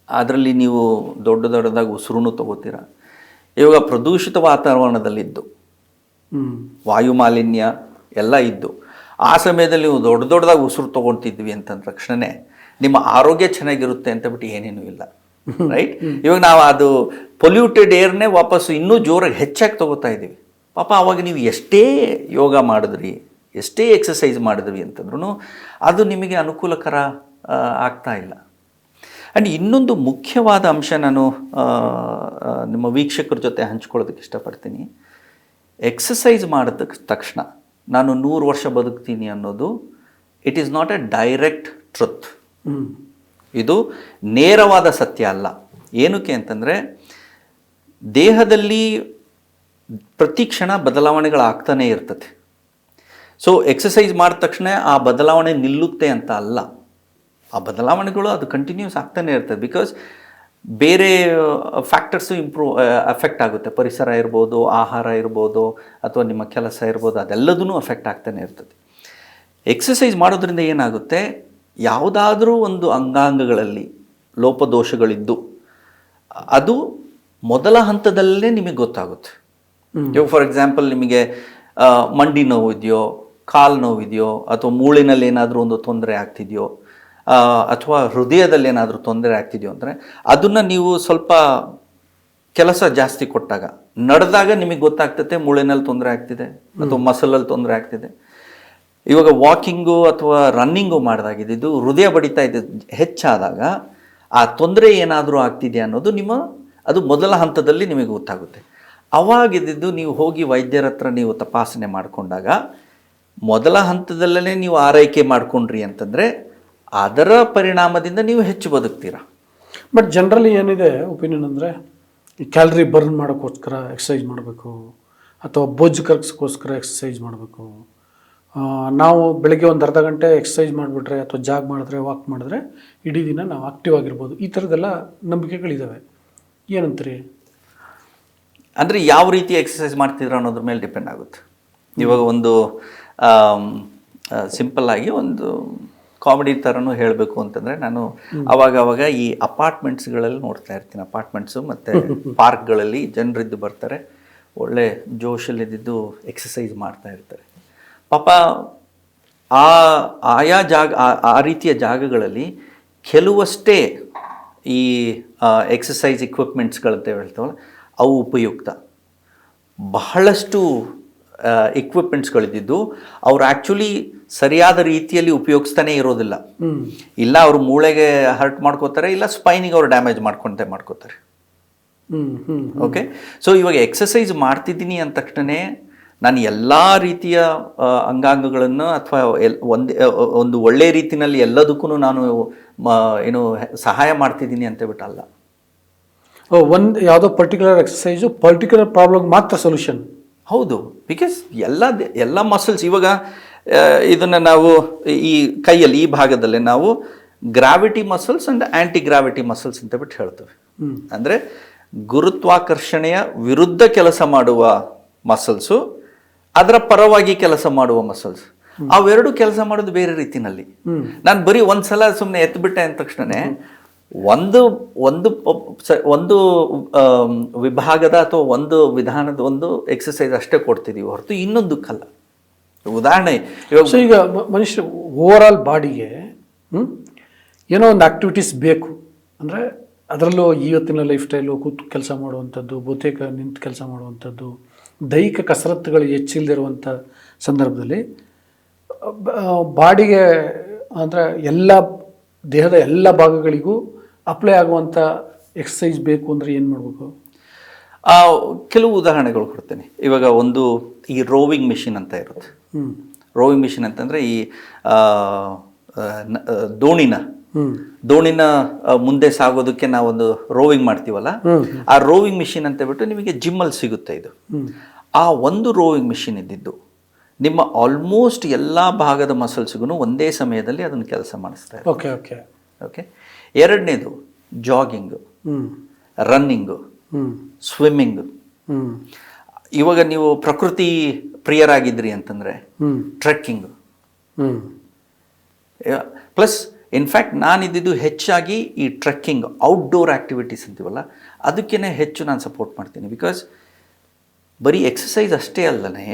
ಅದರಲ್ಲಿ ನೀವು ದೊಡ್ಡದಾಗಿ ಉಸಿರು ತಗೋತೀರ. ಇವಾಗ ಪ್ರದೂಷಿತ ವಾತಾವರಣದಲ್ಲಿದ್ದು, ವಾಯು ಮಾಲಿನ್ಯ ಎಲ್ಲ ಇದ್ದು, ಆ ಸಮಯದಲ್ಲಿ ನೀವು ದೊಡ್ಡದಾಗಿ ಉಸಿರು ತೊಗೊಳ್ತಿದ್ವಿ ಅಂತಂದ ತಕ್ಷಣ ನಿಮ್ಮ ಆರೋಗ್ಯ ಚೆನ್ನಾಗಿರುತ್ತೆ ಅಂತ ಬಿಟ್ಟು ಏನೇನೂ ಇಲ್ಲ, ರೈಟ್? ಇವಾಗ ನಾವು ಅದು ಪೊಲ್ಯೂಟೆಡ್ ಏರ್ನೇ ವಾಪಸ್ಸು ಇನ್ನೂ ಜೋರಾಗಿ ಹೆಚ್ಚಾಗಿ ತೊಗೋತಾ ಇದ್ದೀವಿ. ಪಾಪ ಅವಾಗ ನೀವು ಎಷ್ಟೇ ಯೋಗ ಮಾಡಿದ್ರಿ, ಎಷ್ಟೇ ಎಕ್ಸಸೈಸ್ ಮಾಡಿದ್ವಿ ಅಂತಂದ್ರೂ ಅದು ನಿಮಗೆ ಅನುಕೂಲಕರ ಆಗ್ತಾ ಇಲ್ಲ. ಆ್ಯಂಡ್ ಇನ್ನೊಂದು ಮುಖ್ಯವಾದ ಅಂಶ ನಾನು ನಿಮ್ಮ ವೀಕ್ಷಕರ ಜೊತೆ ಹಂಚ್ಕೊಳ್ಳೋದಕ್ಕೆ ಇಷ್ಟಪಡ್ತೀನಿ. ಎಕ್ಸಸೈಸ್ ಮಾಡಿದ ತಕ್ಷಣ ನಾನು 100 ವರ್ಷ ಬದುಕ್ತೀನಿ ಅನ್ನೋದು it is not A direct truth. ಇದು ನೇರವಾದ ಸತ್ಯ ಅಲ್ಲ. ಏನಕ್ಕೆ ಅಂತಂದರೆ, ದೇಹದಲ್ಲಿ ಪ್ರತಿ ಕ್ಷಣ ಬದಲಾವಣೆಗಳಾಗ್ತಾನೇ ಇರ್ತದೆ. ಸೊ ಎಕ್ಸಸೈಸ್ ಮಾಡಿದ ತಕ್ಷಣ ಆ ಬದಲಾವಣೆ ನಿಲ್ಲುತ್ತೆ ಅಂತ ಅಲ್ಲ, ಆ ಬದಲಾವಣೆಗಳು ಅದು ಕಂಟಿನ್ಯೂಸ್ ಆಗ್ತಾನೆ ಇರ್ತದೆ. ಬಿಕಾಸ್ ಬೇರೆ ಫ್ಯಾಕ್ಟರ್ಸು ಅಫೆಕ್ಟ್ ಆಗುತ್ತೆ. ಪರಿಸರ ಇರ್ಬೋದು, ಆಹಾರ ಇರ್ಬೋದು, ಅಥವಾ ನಿಮ್ಮ ಕೆಲಸ ಇರ್ಬೋದು, ಅದೆಲ್ಲದೂ ಅಫೆಕ್ಟ್ ಆಗ್ತಾನೆ ಇರ್ತದೆ. ಎಕ್ಸಸೈಸ್ ಮಾಡೋದ್ರಿಂದ ಏನಾಗುತ್ತೆ, ಯಾವುದಾದ್ರೂ ಒಂದು ಅಂಗಾಂಗಗಳಲ್ಲಿ ಲೋಪದೋಷಗಳಿದ್ದು ಅದು ಮೊದಲ ಹಂತದಲ್ಲೇ ನಿಮಗೆ ಗೊತ್ತಾಗುತ್ತೆ. ಇವಾಗ ಫಾರ್ ಎಕ್ಸಾಂಪಲ್ ನಿಮಗೆ ಮಂಡಿ ನೋವು ಇದೆಯೋ, ಕಾಲು ನೋವು ಇದೆಯೋ, ಅಥವಾ ಮೂಳಿನಲ್ಲಿ ಏನಾದರೂ ಒಂದು ತೊಂದರೆ ಆಗ್ತಿದೆಯೋ, ಅಥವಾ ಹೃದಯದಲ್ಲಿ ಏನಾದರೂ ತೊಂದರೆ ಆಗ್ತಿದೆಯೋ ಅಂದರೆ ಅದನ್ನು ನೀವು ಸ್ವಲ್ಪ ಕೆಲಸ ಜಾಸ್ತಿ ಕೊಟ್ಟಾಗ, ನಡೆದಾಗ ನಿಮಗೆ ಗೊತ್ತಾಗ್ತದೆ ಮೂಳೆನಲ್ಲಿ ತೊಂದರೆ ಆಗ್ತಿದೆ ಅಥವಾ ಮಸಲಲ್ಲಿ ತೊಂದರೆ ಆಗ್ತಿದೆ. ಇವಾಗ ವಾಕಿಂಗು ಅಥವಾ ರನ್ನಿಂಗು ಮಾಡಿದಾಗಿದ್ದು ಹೃದಯ ಬಡಿತಾ ಇದ್ದು ಹೆಚ್ಚಾದಾಗ ಆ ತೊಂದರೆ ಏನಾದರೂ ಆಗ್ತಿದೆಯಾ ಅನ್ನೋದು ಅದು ಮೊದಲ ಹಂತದಲ್ಲಿ ನಿಮಗೆ ಗೊತ್ತಾಗುತ್ತೆ. ಅವಾಗಿದ್ದು ನೀವು ಹೋಗಿ ವೈದ್ಯರ ಹತ್ರ ನೀವು ತಪಾಸಣೆ ಮಾಡಿಕೊಂಡಾಗ ಮೊದಲ ಹಂತದಲ್ಲೇ ನೀವು ಆರೈಕೆ ಮಾಡ್ಕೊಂಡ್ರಿ ಅಂತಂದರೆ ಅದರ ಪರಿಣಾಮದಿಂದ ನೀವು ಹೆಚ್ಚು ಬದುಕ್ತೀರಾ. ಬಟ್ ಜನರಲಿ ಏನಿದೆ ಒಪಿನಿಯನ್ ಅಂದರೆ ಈ ಕ್ಯಾಲರಿ ಬರ್ನ್ ಮಾಡೋಕ್ಕೋಸ್ಕರ ಎಕ್ಸಸೈಸ್ ಮಾಡಬೇಕು, ಅಥವಾ ಬೊಜ್ಜು ಕರಗಿಸೋಕ್ಕೋಸ್ಕರ ಎಕ್ಸಸೈಸ್ ಮಾಡಬೇಕು. ನಾವು ಬೆಳಗ್ಗೆ ಒಂದು ಅರ್ಧ ಗಂಟೆ ಎಕ್ಸಸೈಸ್ ಮಾಡಿಬಿಟ್ರೆ ಅಥವಾ ಜಾಗ್ ಮಾಡಿದ್ರೆ, ವಾಕ್ ಮಾಡಿದ್ರೆ ಇಡೀ ದಿನ ನಾವು ಆಕ್ಟಿವ್ ಆಗಿರ್ಬೋದು. ಈ ಥರದ್ದೆಲ್ಲ ನಂಬಿಕೆಗಳಿದ್ದಾವೆ. ಏನಂತೀರಿ? ಅಂದರೆ ಯಾವ ರೀತಿ ಎಕ್ಸಸೈಸ್ ಮಾಡ್ತಿದ್ರು ಅನ್ನೋದ್ರ ಮೇಲೆ ಡಿಪೆಂಡ್ ಆಗುತ್ತೆ. ಇವಾಗ ಒಂದು ಸಿಂಪಲ್ಲಾಗಿ ಒಂದು ಕಾಮಿಡಿ ಥರನೂ ಹೇಳಬೇಕು ಅಂತಂದರೆ, ನಾನು ಅವಾಗ ಈ ಅಪಾರ್ಟ್ಮೆಂಟ್ಸ್ಗಳಲ್ಲಿ ನೋಡ್ತಾ ಇರ್ತೀನಿ. ಅಪಾರ್ಟ್ಮೆಂಟ್ಸು ಮತ್ತು ಪಾರ್ಕ್ಗಳಲ್ಲಿ ಜನರಿದ್ದು ಬರ್ತಾರೆ, ಒಳ್ಳೆ ಜೋಶಲ್ಲಿದ್ದು ಎಕ್ಸಸೈಸ್ ಮಾಡ್ತಾ ಇರ್ತಾರೆ. ಪಾಪ ಆಯಾ ಜಾಗ ಆ ರೀತಿಯ ಜಾಗಗಳಲ್ಲಿ ಕೆಲವಷ್ಟೇ ಈ ಎಕ್ಸಸೈಸ್ ಇಕ್ವಿಪ್ಮೆಂಟ್ಸ್ಗಳಂತ ಹೇಳ್ತಾವಲ್ಲ, ಅವು ಉಪಯುಕ್ತ. ಬಹಳಷ್ಟು ಇಕ್ವಿಪ್ಮೆಂಟ್ಸ್ಗಳಿದ್ದು ಅವ್ರು ಆ್ಯಕ್ಚುಲಿ ಸರಿಯಾದ ರೀತಿಯಲ್ಲಿ ಉಪಯೋಗಿಸ್ತಾನೆ ಇರೋದಿಲ್ಲ. ಇಲ್ಲ ಅವರು ಮೂಳೆಗೆ ಹರ್ಟ್ ಮಾಡ್ಕೋತಾರೆ, ಇಲ್ಲ ಸ್ಪೈನಿಗೆ ಅವರು ಡ್ಯಾಮೇಜ್ ಮಾಡ್ಕೋತಾರೆ. ಓಕೆ, ಸೊ ಇವಾಗ ಎಕ್ಸಸೈಸ್ ಮಾಡ್ತಿದ್ದೀನಿ ಅಂದ ತಕ್ಷಣ ನಾನು ಎಲ್ಲ ರೀತಿಯ ಅಂಗಾಂಗಗಳನ್ನು ಅಥವಾ ಒಂದು ಒಳ್ಳೆ ರೀತಿಯಲ್ಲಿ ಎಲ್ಲದಕ್ಕೂ ನಾನು ಸಹಾಯ ಮಾಡ್ತಿದ್ದೀನಿ ಅಂತ ಬಿಟ್ಟಲ್ಲ. ಒಂದು ಯಾವುದೋ ಪರ್ಟಿಕ್ಯುಲರ್ ಎಕ್ಸಸೈಸು ಪರ್ಟಿಕ್ಯುಲರ್ ಪ್ರಾಬ್ಲಮ್ ಮಾತ್ರ ಸೊಲ್ಯೂಷನ್. ಹೌದು, ಬಿಕಾಸ್ ಎಲ್ಲ ಮಸಲ್ಸ್ ಇವಾಗ ಇದನ್ನು ನಾವು ಈ ಕೈಯಲ್ಲಿ ಈ ಭಾಗದಲ್ಲಿ ನಾವು gravity muscles and anti gravity muscles ಅಂತ ಬಿಟ್ಟು ಹೇಳ್ತೇವೆ. ಅಂದರೆ ಗುರುತ್ವಾಕರ್ಷಣೆಯ ವಿರುದ್ಧ ಕೆಲಸ ಮಾಡುವ ಮಸಲ್ಸು, ಅದರ ಪರವಾಗಿ ಕೆಲಸ ಮಾಡುವ ಮಸಲ್ಸ್, ಅವೆರಡು ಕೆಲಸ ಮಾಡೋದು ಬೇರೆ ರೀತಿನಲ್ಲಿ. ನಾನು ಬರೀ ಒಂದ್ಸಲ ಸುಮ್ಮನೆ ಎತ್ಬಿಟ್ಟೆ ಅಂದ ತಕ್ಷಣ ಒಂದು ವಿಭಾಗದ ಅಥವಾ ಒಂದು ವಿಧಾನದ ಒಂದು ಎಕ್ಸಸೈಸ್ ಅಷ್ಟೇ ಕೊಡ್ತಿದ್ದೀವಿ ಹೊರತು ಇನ್ನೊಂದಕ್ಕಲ್ಲ. ಉದಾಹರಣೆ ಈಗ ಮನುಷ್ಯ ಓವರ್ ಆಲ್ ಬಾಡಿಗೆ ಏನೋ ಒಂದು ಆಕ್ಟಿವಿಟೀಸ್ ಬೇಕು ಅಂದರೆ, ಅದರಲ್ಲೂ ಇವತ್ತಿನ ಲೈಫ್ ಸ್ಟೈಲು ಕೂತು ಕೆಲಸ ಮಾಡುವಂಥದ್ದು, ಬಹುತೇಕ ನಿಂತು ಕೆಲಸ ಮಾಡುವಂಥದ್ದು, ದೈಹಿಕ ಕಸರತ್ತುಗಳು ಹೆಚ್ಚಿಲ್ಲದಿರುವಂಥ ಸಂದರ್ಭದಲ್ಲಿ ಬಾಡಿಗೆ ಅಂದರೆ ದೇಹದ ಎಲ್ಲ ಭಾಗಗಳಿಗೂ ಅಪ್ಲೈ ಆಗುವಂಥ ಎಕ್ಸಸೈಸ್ ಬೇಕು ಅಂದರೆ ಏನು ಮಾಡಬೇಕು? ಕೆಲವು ಉದಾಹರಣೆಗಳು ಕೊಡ್ತೇನೆ. ಇವಾಗ ಒಂದು ಈ ರೋವಿಂಗ್ ಮಿಷಿನ್ ಅಂತ ಇರುತ್ತೆ. ರೋವಿಂಗ್ ಮಿಷಿನ್ ಅಂತಂದರೆ ಈ ದೋಣಿನ ಮುಂದೆ ಸಾಗೋದಕ್ಕೆ ನಾವೊಂದು ರೋವಿಂಗ್ ಮಾಡ್ತೀವಲ್ಲ, ಆ ರೋವಿಂಗ್ ಮಿಷಿನ್ ಅಂತ ಬಿಟ್ಟು ನಿಮಗೆ ಜಿಮ್ಮಲ್ಲಿ ಸಿಗುತ್ತೆ ಇದು. ಆ ಒಂದು ರೋವಿಂಗ್ ಮಿಷಿನ್ ಇದ್ದಿದ್ದು ನಿಮ್ಮ ಆಲ್ಮೋಸ್ಟ್ ಎಲ್ಲ ಭಾಗದ ಮಸಲ್ಸ್ಗೂ ಒಂದೇ ಸಮಯದಲ್ಲಿ ಅದನ್ನು ಕೆಲಸ ಮಾಡಿಸ್ತಾರೆ. ಓಕೆ, ಎರಡನೇದು ಜಾಗಿಂಗು, ರನ್ನಿಂಗು, ಸ್ವಿಮ್ಮಿಂಗು. ಇವಾಗ ನೀವು ಪ್ರಕೃತಿ ಪ್ರಿಯರಾಗಿದ್ರಿ ಅಂತಂದರೆ ಟ್ರೆಕ್ಕಿಂಗು. ಪ್ಲಸ್ ಇನ್ಫ್ಯಾಕ್ಟ್ ನಾನಿದ್ದು ಹೆಚ್ಚಾಗಿ ಈ ಟ್ರೆಕ್ಕಿಂಗ್, ಔಟ್ಡೋರ್ ಆ್ಯಕ್ಟಿವಿಟೀಸ್ ಅಂತೀವಲ್ಲ, ಅದಕ್ಕೇ ಹೆಚ್ಚು ನಾನು ಸಪೋರ್ಟ್ ಮಾಡ್ತೀನಿ. ಬಿಕಾಸ್ ಬರೀ ಎಕ್ಸಸೈಸ್ ಅಷ್ಟೇ ಅಲ್ಲದೆ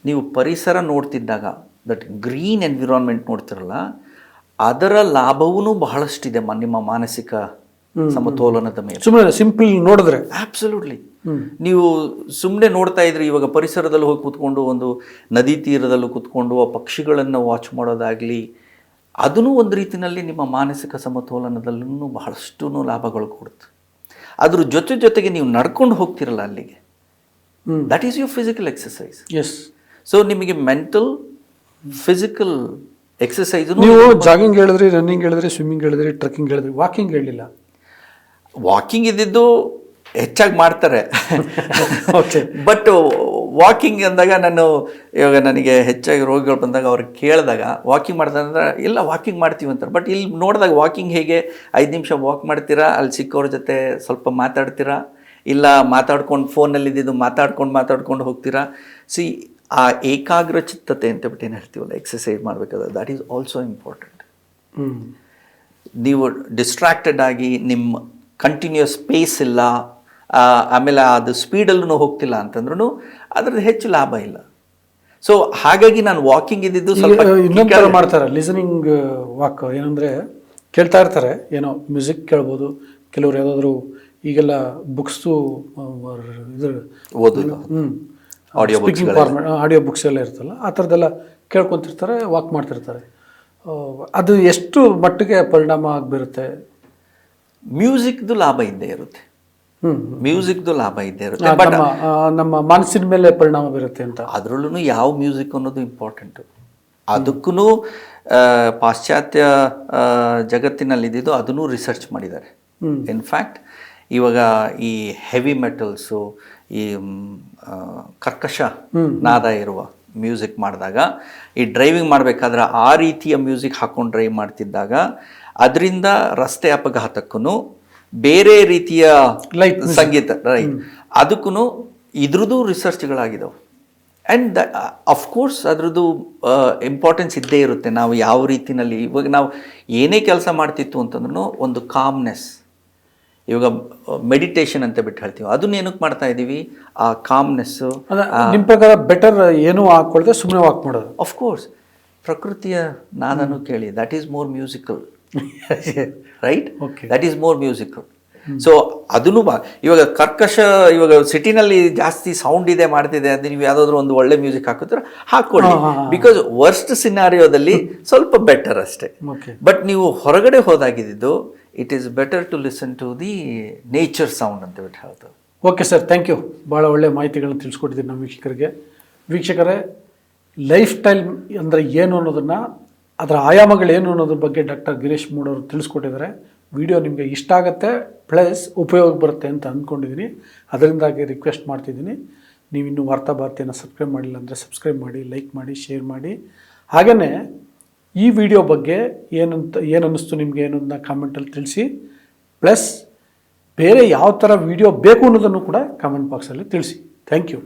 ನೀವು ಪರಿಸರ ನೋಡ್ತಿದ್ದಾಗ, ದಟ್ ಗ್ರೀನ್ ಎನ್ವಿರಾನ್ಮೆಂಟ್ ನೋಡ್ತಿರಲ್ಲ, ಅದರ ಲಾಭವೂ ಬಹಳಷ್ಟಿದೆ ನಿಮ್ಮ ಮಾನಸಿಕ ಸಮತೋಲನದ ಮೇಲೆ. ಸುಮ್ಮನೆ ಸಿಂಪಲ್ ನೋಡಿದ್ರೆ ಆಬ್ಸಲ್ಯೂಟ್ಲಿ. ನೀವು ಸುಮ್ಮನೆ ನೋಡ್ತಾ ಇದ್ರಿ, ಇವಾಗ ಪರಿಸರದಲ್ಲಿ ಹೋಗಿ ಕೂತ್ಕೊಂಡು ಒಂದು ನದಿ ತೀರದಲ್ಲೂ ಕೂತ್ಕೊಂಡು ಆ ಪಕ್ಷಿಗಳನ್ನು ವಾಚ್ ಮಾಡೋದಾಗಲಿ, ಅದೂ ಒಂದು ರೀತಿಯಲ್ಲಿ ನಿಮ್ಮ ಮಾನಸಿಕ ಸಮತೋಲನದಲ್ಲೂ ಬಹಳಷ್ಟು ಲಾಭಗಳು ಕೊಡುತ್ತೆ. ಅದ್ರ ಜೊತೆಗೆ ನೀವು ನಡ್ಕೊಂಡು ಹೋಗ್ತಿರಲ್ಲ ಅಲ್ಲಿಗೆ, that is your physical exercise. Yes. So ನಿಮಗೆ ಮೆಂಟಲ್, ಫಿಸಿಕಲ್ ಎಕ್ಸಸೈಸ್. ನೀವು ಜಾಗಿಂಗ್ ಹೇಳಿದ್ರಿ, ರನ್ನಿಂಗ್ ಹೇಳಿದ್ರಿ, ಸ್ವಿಮ್ಮಿಂಗ್ ಹೇಳಿದ್ರಿ, ಟ್ರೆಕ್ಕಿಂಗ್ ಹೇಳಿದ್ರಿ, ವಾಕಿಂಗ್ ಹೇಳಿಲ್ಲ. ವಾಕಿಂಗ್ ಇದ್ದಿದ್ದು ಹೆಚ್ಚಾಗಿ ಮಾಡ್ತಾರೆ, ಬಟ್ ವಾಕಿಂಗ್ ಅಂದಾಗ ನಾನು ಇವಾಗ ನನಗೆ ಹೆಚ್ಚಾಗಿ ರೋಗಿಗಳು ಬಂದಾಗ ಅವ್ರಿಗೆ ಕೇಳಿದಾಗ ವಾಕಿಂಗ್ ಮಾಡ್ತಾರೆ ಇಲ್ಲ ವಾಕಿಂಗ್ ಮಾಡ್ತೀವಿ ಅಂತಾರೆ. ಬಟ್ ಇಲ್ಲಿ ನೋಡಿದಾಗ ವಾಕಿಂಗ್ ಹೇಗೆ 5 ನಿಮಿಷ ವಾಕ್ ಮಾಡ್ತೀರಾ, ಅಲ್ಲಿ ಸಿಕ್ಕವ್ರ ಜೊತೆ ಸ್ವಲ್ಪ ಮಾತಾಡ್ತೀರಾ, ಇಲ್ಲ ಮಾತಾಡ್ಕೊಂಡು ಫೋನಲ್ಲಿ ಇದ್ದಿದ್ದು ಮಾತಾಡ್ಕೊಂಡು ಹೋಗ್ತೀರಾ. ಸಿ ಆ ಏಕಾಗ್ರ ಚಿತ್ತತೆ ಅಂತ ಬಿಟ್ಟು ಏನು ಹೇಳ್ತೀವಲ್ಲ, ಎಕ್ಸಸೈಸ್ ಮಾಡಬೇಕಾದ್ರೆ ದಟ್ ಈಸ್ ಆಲ್ಸೋ ಇಂಪಾರ್ಟೆಂಟ್. ನೀವು ಡಿಸ್ಟ್ರಾಕ್ಟೆಡ್ ಆಗಿ ನಿಮ್ಮ ಕಂಟಿನ್ಯೂಸ್ ಪೇಸ್ ಇಲ್ಲ, ಆಮೇಲೆ ಅದು ಸ್ಪೀಡಲ್ಲೂ ಹೋಗ್ತಿಲ್ಲ ಅಂತಂದ್ರೂ ಅದ್ರದ್ದು ಹೆಚ್ಚು ಲಾಭ ಇಲ್ಲ. ಸೊ ಹಾಗಾಗಿ ನಾನು ವಾಕಿಂಗ್ ಇದ್ದಿದ್ದು ಸ್ವಲ್ಪ ಇನ್ನೊಂದು ಮಾಡ್ತಾರೆ ಲಿಸನಿಂಗ್ ವಾಕ್. ಏನಂದರೆ ಕೇಳ್ತಾ ಇರ್ತಾರೆ, ಏನೋ ಮ್ಯೂಸಿಕ್ ಕೇಳ್ಬೋದು, ಕೆಲವ್ರು ಯಾವುದಾದ್ರು ಈಗೆಲ್ಲ ಬುಕ್ಸು ಇದು ಓದೋದು, ಆಡಿಯೋ ಬುಕ್ಸ್ ಎಲ್ಲ ಇರ್ತಲ್ಲ, ಆ ಥರದ್ದೆಲ್ಲ ಕೇಳ್ಕೊತಿರ್ತಾರೆ, ವಾಕ್ ಮಾಡ್ತಿರ್ತಾರೆ. ಅದು ಎಷ್ಟು ಮಟ್ಟಿಗೆ ಪರಿಣಾಮ ಆಗಿಬಿರುತ್ತೆ? ಮ್ಯೂಸಿಕ್ದು ಲಾಭ ಇದ್ದೇ ಇರುತ್ತೆ, ಮ್ಯೂಸಿಕ್ದು ಲಾಭ ಇದ್ದೇ ಇರುತ್ತೆ. ಬಟ್ ನಮ್ಮ ಮನಸ್ಸಿನ ಮೇಲೆ ಪರಿಣಾಮ ಬೀರುತ್ತೆ ಅಂತ. ಅದರಲ್ಲೂ ಯಾವ ಮ್ಯೂಸಿಕ್ ಅನ್ನೋದು ಇಂಪಾರ್ಟೆಂಟು. ಅದಕ್ಕೂ ಪಾಶ್ಚಾತ್ಯ ಜಗತ್ತಿನಲ್ಲಿ ಇದ್ದಿದ್ದು ಅದನ್ನು ರಿಸರ್ಚ್ ಮಾಡಿದ್ದಾರೆ. ಇನ್ಫ್ಯಾಕ್ಟ್ ಇವಾಗ ಈ ಹೆವಿ ಮೆಟಲ್ಸು, ಈ ಕರ್ಕಶ ನಾದ ಇರುವ ಮ್ಯೂಸಿಕ್ ಮಾಡಿದಾಗ, ಈ ಡ್ರೈವಿಂಗ್ ಮಾಡಬೇಕಾದ್ರೆ ಆ ರೀತಿಯ ಮ್ಯೂಸಿಕ್ ಹಾಕೊಂಡು ಡ್ರೈವ್ ಮಾಡ್ತಿದ್ದಾಗ ಅದರಿಂದ ರಸ್ತೆ ಅಪಘಾತಕ್ಕೂ ಬೇರೆ ರೀತಿಯ ಸಂಗೀತ ಅದಕ್ಕೂ ಇದ್ರದ್ದು ರಿಸರ್ಚ್ಗಳಾಗಿದ್ದಾವೆ. ಆ್ಯಂಡ್ ಅಫ್ಕೋರ್ಸ್ ಅದ್ರದ್ದು ಇಂಪಾರ್ಟೆನ್ಸ್ ಇದ್ದೇ ಇರುತ್ತೆ. ನಾವು ಯಾವ ರೀತಿಯಲ್ಲಿ ಇವಾಗ ನಾವು ಏನೇ ಕೆಲಸ ಮಾಡ್ತಿತ್ತು ಅಂತಂದ್ರೂ ಒಂದು ಕಾಮ್ನೆಸ್, ಇವಾಗ ಮೆಡಿಟೇಷನ್ ಅಂತ ಬಿಟ್ಟು ಹೇಳ್ತೀವಿ, ಅದನ್ನ ಏನಕ್ಕೆ ಮಾಡ್ತಾ ಇದ್ದೀವಿ, ಆ ಕಾಮ್ನೆಸ್ಸು. ನಿಮ್ಮ ಪ್ರಕಾರ ಬೆಟರ್ ಏನೂ ಹಾಕ್ಕೊಳ್ದೆ ಸುಮ್ಮನೆ ವಾಕ್ ಮಾಡೋದು? ಅಫ್ಕೋರ್ಸ್ ಪ್ರಕೃತಿಯ ನಾದನ್ನು ಕೇಳಿ, that is more musical, right? That is more musical. So ಅದನ್ನು ಇವಾಗ ಕರ್ಕಶ, ಇವಾಗ ಸಿಟಿನಲ್ಲಿ ಜಾಸ್ತಿ ಸೌಂಡ್ ಇದೆ ಮಾಡ್ತಿದೆ ಅಂತ ನೀವು ಯಾವುದಾದ್ರೂ ಒಂದು ಒಳ್ಳೆ ಮ್ಯೂಸಿಕ್ ಹಾಕಿದ್ರೆ ಹಾಕೊಳ್ಳಿ, ಬಿಕಾಸ್ ವರ್ಸ್ಟ್ ಸಿನಾರಿಯೋದಲ್ಲಿ ಸ್ವಲ್ಪ ಬೆಟರ್ ಅಷ್ಟೇ. ಬಟ್ ನೀವು ಹೊರಗಡೆ ಹೋದಾಗಿದ್ದು it is better to listen to the nature sound ಅಂತ ಬಿಟ್ಟು ಹೇಳ್ತಾರೆ. Okay sir, thank you. ಭಾಳ ಒಳ್ಳೆ ಮಾಹಿತಿಗಳನ್ನು ತಿಳಿಸ್ಕೊಟ್ಟಿದ್ದೀನಿ ನಮ್ಮ ವೀಕ್ಷಕರಿಗೆ. ವೀಕ್ಷಕರೇ, ಲೈಫ್ ಸ್ಟೈಲ್ ಅಂದರೆ ಏನು ಅನ್ನೋದನ್ನು, ಅದರ ಆಯಾಮಗಳೇನು ಅನ್ನೋದ್ರ ಬಗ್ಗೆ ಡಾಕ್ಟರ್ ಗಿರೀಶ್ ಮೂಡ್ ಅವರು ತಿಳಿಸ್ಕೊಟ್ಟಿದ್ದಾರೆ. ವಿಡಿಯೋ ನಿಮಗೆ ಇಷ್ಟ ಆಗುತ್ತೆ, ಪ್ಲಸ್ ಉಪಯೋಗ ಬರುತ್ತೆ ಅಂತ ಅಂದ್ಕೊಂಡಿದ್ದೀನಿ. ಅದರಿಂದಾಗಿ ರಿಕ್ವೆಸ್ಟ್ ಮಾಡ್ತಿದ್ದೀನಿ, ನೀವಿನ್ನೂ ವಾರ್ತಾ ಭಾರತಿಯನ್ನು ಸಬ್ಸ್ಕ್ರೈಬ್ ಮಾಡಿಲ್ಲ ಅಂದರೆ ಸಬ್ಸ್ಕ್ರೈಬ್ ಮಾಡಿ, ಲೈಕ್ ಮಾಡಿ, ಶೇರ್ ಮಾಡಿ. ಹಾಗೆಯೇ ಈ ವಿಡಿಯೋ ಬಗ್ಗೆ ಏನು ಅನ್ನಿಸ್ತು ನಿಮಗೆ ಅನ್ನೋದನ್ನ ಕಾಮೆಂಟಲ್ಲಿ ತಿಳಿಸಿ. ಪ್ಲಸ್ ಬೇರೆ ಯಾವ ಥರ ವಿಡಿಯೋ ಬೇಕು ಅನ್ನೋದನ್ನು ಕೂಡ ಕಾಮೆಂಟ್ ಬಾಕ್ಸಲ್ಲಿ ತಿಳಿಸಿ. Thank you.